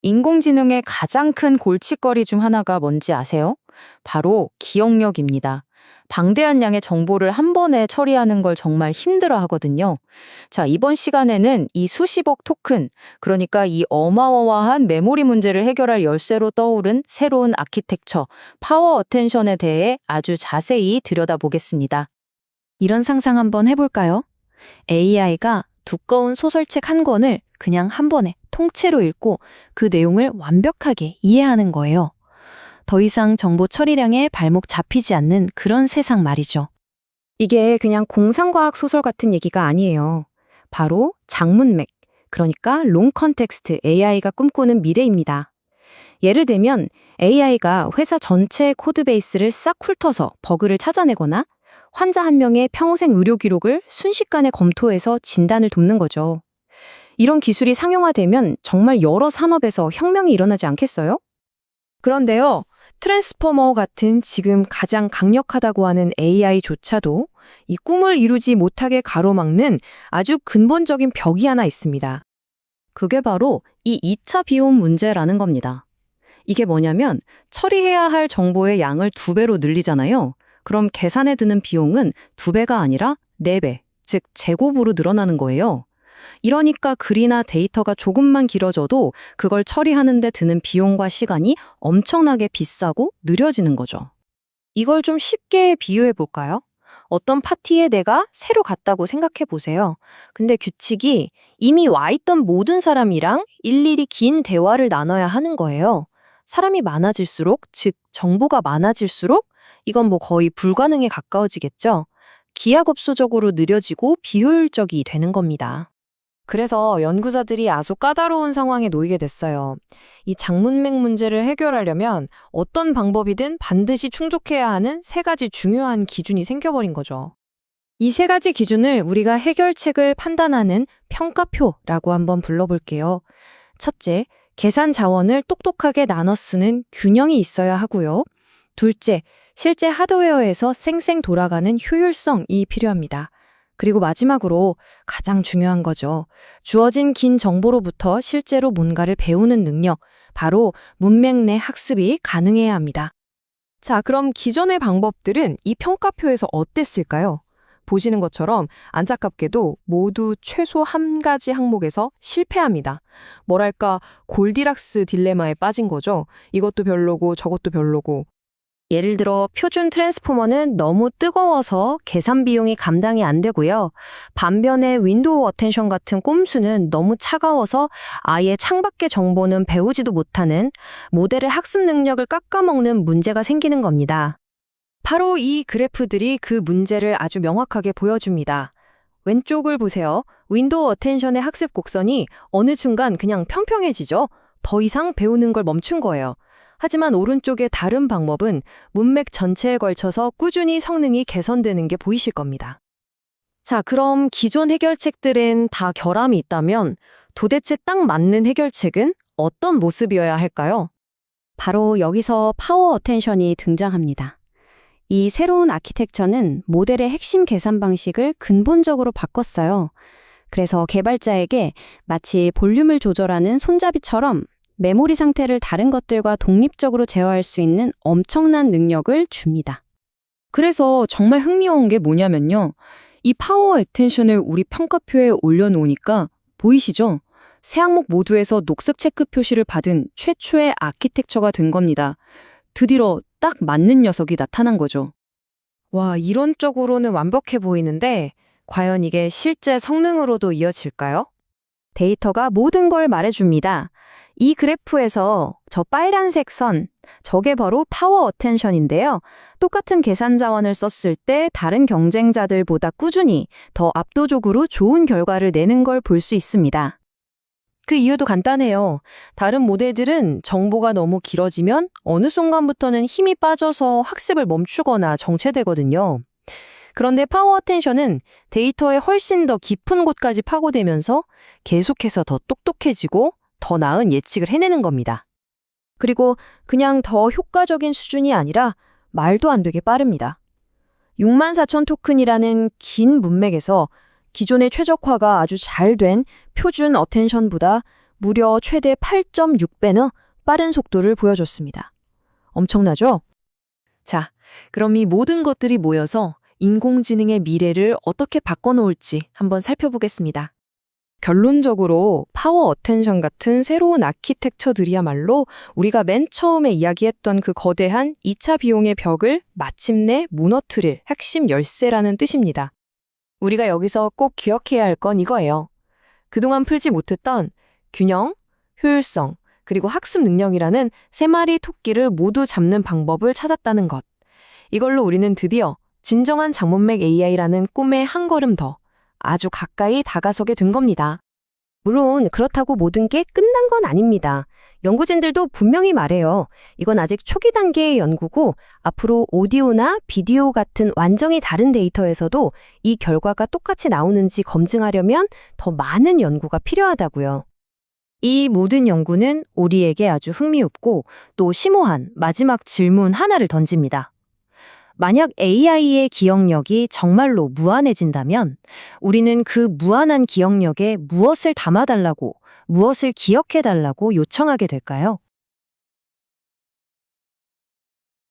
인공지능의 가장 큰 골칫거리 중 하나가 뭔지 아세요? 바로 기억력입니다. 방대한 양의 정보를 한 번에 처리하는 걸 정말 힘들어 하거든요. 자, 이번 시간에는 이 수십억 토큰, 그러니까 이 어마어마한 메모리 문제를 해결할 열쇠로 떠오른 새로운 아키텍처, 파워 어텐션에 대해 아주 자세히 들여다보겠습니다. 이런 상상 한번 해볼까요? AI가 두꺼운 소설책 한 권을 그냥 한 번에 통째로 읽고 그 내용을 완벽하게 이해하는 거예요. 더 이상 정보 처리량에 발목 잡히지 않는 그런 세상 말이죠. 이게 그냥 공상과학 소설 같은 얘기가 아니에요. 바로 장문맥, 그러니까 롱 컨텍스트 AI가 꿈꾸는 미래입니다. 예를 들면 AI가 회사 전체의 코드베이스를 싹 훑어서 버그를 찾아내거나 환자 한 명의 평생 의료 기록을 순식간에 검토해서 진단을 돕는 거죠. 이런 기술이 상용화되면 정말 여러 산업에서 혁명이 일어나지 않겠어요? 그런데요, 트랜스포머 같은 지금 가장 강력하다고 하는 AI조차도 이 꿈을 이루지 못하게 가로막는 아주 근본적인 벽이 하나 있습니다. 그게 바로 이 2차 비용 문제라는 겁니다. 이게 뭐냐면 처리해야 할 정보의 양을 2배로 늘리잖아요. 그럼 계산에 드는 비용은 2배가 아니라 4배, 즉 제곱으로 늘어나는 거예요. 이러니까 글이나 데이터가 조금만 길어져도 그걸 처리하는 데 드는 비용과 시간이 엄청나게 비싸고 느려지는 거죠. 이걸 좀 쉽게 비유해 볼까요? 어떤 파티에 내가 새로 갔다고 생각해 보세요. 근데 규칙이 이미 와 있던 모든 사람이랑 일일이 긴 대화를 나눠야 하는 거예요. 사람이 많아질수록, 즉 정보가 많아질수록 이건 뭐 거의 불가능에 가까워지겠죠. 기하급수적으로 느려지고 비효율적이 되는 겁니다. 그래서 연구자들이 아주 까다로운 상황에 놓이게 됐어요. 이 장문맥 문제를 해결하려면 어떤 방법이든 반드시 충족해야 하는 3가지 중요한 기준이 생겨버린 거죠. 이 3가지 기준을 우리가 해결책을 판단하는 평가표라고 한번 불러볼게요. 첫째, 계산 자원을 똑똑하게 나눠 쓰는 균형이 있어야 하고요. 둘째, 실제 하드웨어에서 쌩쌩 돌아가는 효율성이 필요합니다. 그리고 마지막으로 가장 중요한 거죠. 주어진 긴 정보로부터 실제로 뭔가를 배우는 능력, 바로 문맥 내 학습이 가능해야 합니다. 자, 그럼 기존의 방법들은 이 평가표에서 어땠을까요? 보시는 것처럼 안타깝게도 모두 최소 한 가지 항목에서 실패합니다. 뭐랄까, 골디락스 딜레마에 빠진 거죠. 이것도 별로고 저것도 별로고. 예를 들어 표준 트랜스포머는 너무 뜨거워서 계산 비용이 감당이 안 되고요. 반면에 윈도우 어텐션 같은 꼼수는 너무 차가워서 아예 창밖의 정보는 배우지도 못하는 모델의 학습 능력을 깎아먹는 문제가 생기는 겁니다. 바로 이 그래프들이 그 문제를 아주 명확하게 보여줍니다. 왼쪽을 보세요. 윈도우 어텐션의 학습 곡선이 어느 순간 그냥 평평해지죠. 더 이상 배우는 걸 멈춘 거예요. 하지만 오른쪽의 다른 방법은 문맥 전체에 걸쳐서 꾸준히 성능이 개선되는 게 보이실 겁니다. 자, 그럼 기존 해결책들은 다 결함이 있다면 도대체 딱 맞는 해결책은 어떤 모습이어야 할까요? 바로 여기서 파워 어텐션이 등장합니다. 이 새로운 아키텍처는 모델의 핵심 계산 방식을 근본적으로 바꿨어요. 그래서 개발자에게 마치 볼륨을 조절하는 손잡이처럼 메모리 상태를 다른 것들과 독립적으로 제어할 수 있는 엄청난 능력을 줍니다. 그래서 정말 흥미로운 게 뭐냐면요. 이 파워 어텐션을 우리 평가표에 올려놓으니까 보이시죠? 세 항목 모두에서 녹색 체크 표시를 받은 최초의 아키텍처가 된 겁니다. 드디어 딱 맞는 녀석이 나타난 거죠. 와, 이론적으로는 완벽해 보이는데 과연 이게 실제 성능으로도 이어질까요? 데이터가 모든 걸 말해줍니다. 이 그래프에서 저 빨간색 선, 저게 바로 파워 어텐션인데요. 똑같은 계산 자원을 썼을 때 다른 경쟁자들보다 꾸준히 더 압도적으로 좋은 결과를 내는 걸 볼 수 있습니다. 그 이유도 간단해요. 다른 모델들은 정보가 너무 길어지면 어느 순간부터는 힘이 빠져서 학습을 멈추거나 정체되거든요. 그런데 파워 어텐션은 데이터에 훨씬 더 깊은 곳까지 파고들면서 계속해서 더 똑똑해지고 더 나은 예측을 해내는 겁니다. 그리고 그냥 더 효과적인 수준이 아니라 말도 안 되게 빠릅니다. 64,000 토큰이라는 긴 문맥에서 기존의 최적화가 아주 잘 된 표준 어텐션보다 무려 최대 8.6배나 빠른 속도를 보여줬습니다. 엄청나죠? 자, 그럼 이 모든 것들이 모여서 인공지능의 미래를 어떻게 바꿔놓을지 한번 살펴보겠습니다. 결론적으로 파워 어텐션 같은 새로운 아키텍처들이야말로 우리가 맨 처음에 이야기했던 그 거대한 2차 비용의 벽을 마침내 무너뜨릴 핵심 열쇠라는 뜻입니다. 우리가 여기서 꼭 기억해야 할 건 이거예요. 그동안 풀지 못했던 균형, 효율성, 그리고 학습 능력이라는 세 마리 토끼를 모두 잡는 방법을 찾았다는 것. 이걸로 우리는 드디어 진정한 장문맥 AI라는 꿈에 한 걸음 더 아주 가까이 다가서게 된 겁니다. 물론 그렇다고 모든 게 끝난 건 아닙니다. 연구진들도 분명히 말해요. 이건 아직 초기 단계의 연구고 앞으로 오디오나 비디오 같은 완전히 다른 데이터에서도 이 결과가 똑같이 나오는지 검증하려면 더 많은 연구가 필요하다고요. 이 모든 연구는 우리에게 아주 흥미롭고 또 심오한 마지막 질문 하나를 던집니다. 만약 AI의 기억력이 정말로 무한해진다면 우리는 그 무한한 기억력에 무엇을 담아달라고, 무엇을 기억해달라고 요청하게 될까요?